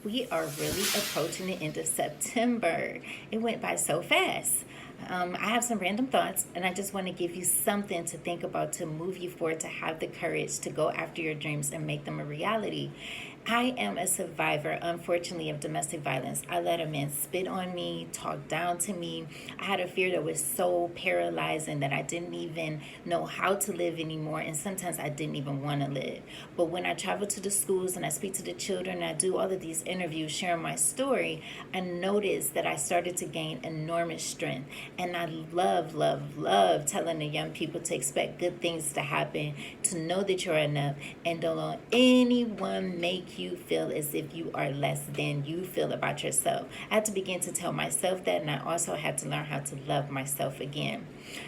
We are really approaching the end of September. It went by so fast. I have some random thoughts, and I just want to give you something to think about to move you forward to have the courage to go after your dreams and make them a reality. I am a survivor, unfortunately, of domestic violence. I let a man spit on me, talk down to me. I had a fear that was so paralyzing that I didn't even know how to live anymore, and sometimes I didn't even want to live. But when I travel to the schools and I speak to the children, and I do all of these interviews sharing my story, I noticed that I started to gain enormous strength. And I love, love, love telling the young people to expect good things to happen, to know that you're enough, and don't let anyone make you feel as if you are less than you feel about yourself. I had to begin to tell myself that, and I also had to learn how to love myself again.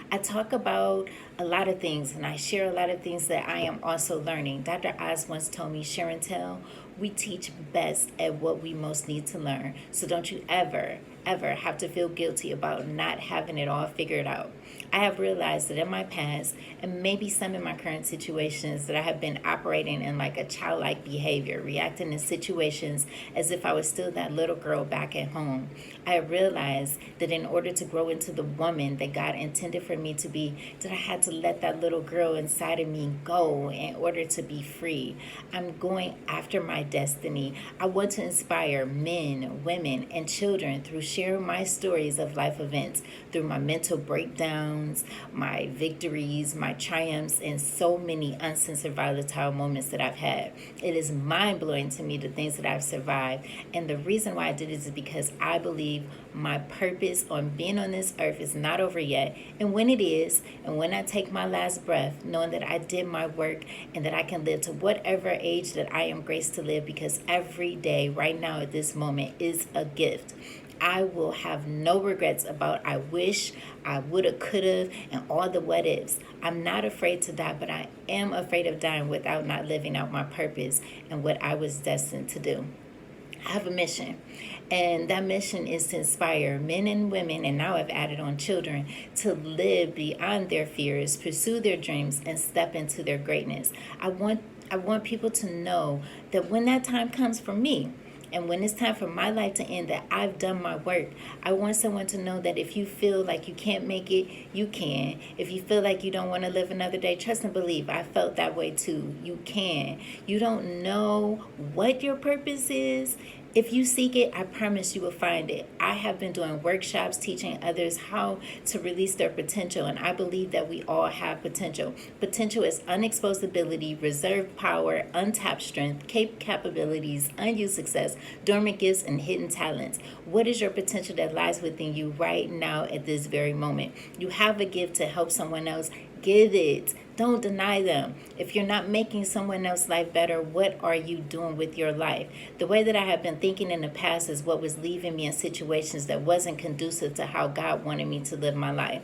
I talk about a lot of things, and I share a lot of things that I am also learning. Dr. Oz once told me, Sharontel, we teach best at what we most need to learn. So don't you ever have to feel guilty about not having it all figured out. I have realized that in my past, and maybe some in my current situations, that I have been operating in like a childlike behavior, reacting in situations as if I was still that little girl back at home. I have realized that in order to grow into the woman that God intended for me to be, that I had to let that little girl inside of me go in order to be free. I'm going after my destiny. I want to inspire men, women, and children through sharing my stories of life events, through my mental breakdowns, my victories, my triumphs, and so many uncensored volatile moments that I've had. It is mind blowing to me the things that I've survived. And the reason why I did it is because I believe my purpose on being on this earth is not over yet. And when it is, and when I take my last breath, knowing that I did my work and that I can live to whatever age that I am graced to live, because every day right now at this moment is a gift. I will have no regrets about I wish, I woulda, coulda, and all the what ifs. I'm not afraid to die, but I am afraid of dying without not living out my purpose and what I was destined to do. I have a mission, and that mission is to inspire men and women, and now I've added on children, to live beyond their fears, pursue their dreams, and step into their greatness. I want people to know that when that time comes for me, and when it's time for my life to end, that I've done my work. I want someone to know that if you feel like you can't make it, you can. If you feel like you don't want to live another day, trust and believe. I felt that way too. You can. You don't know what your purpose is. If you seek it, I promise you will find it. I have been doing workshops teaching others how to release their potential, and I believe that we all have potential. Potential is unexposed ability, reserved power, untapped strength, capabilities, unused success, dormant gifts, and hidden talents. What is your potential that lies within you right now at this very moment? You have a gift to help someone else. Give it. Don't deny them. If you're not making someone else's life better, what are you doing with your life? The way that I have been thinking in the past is what was leaving me in situations that wasn't conducive to how God wanted me to live my life.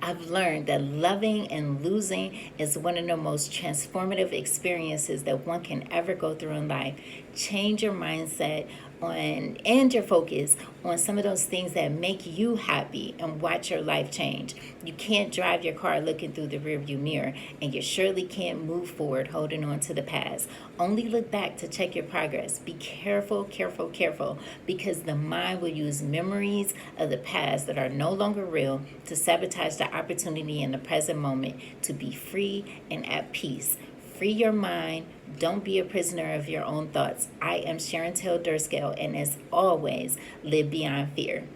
I've learned that loving and losing is one of the most transformative experiences that one can ever go through in life. Change your mindset on and your focus on some of those things that make you happy and watch your life change. You can't drive your car looking through the rearview mirror, and you surely can't move forward holding on to the past. Only look back to check your progress. Be careful, careful, careful, because the mind will use memories of the past that are no longer real to sabotage the opportunity in the present moment to be free and at peace. Free your mind. Don't be a prisoner of your own thoughts. I am Sharon Taylor Durskell, and as always, live beyond fear.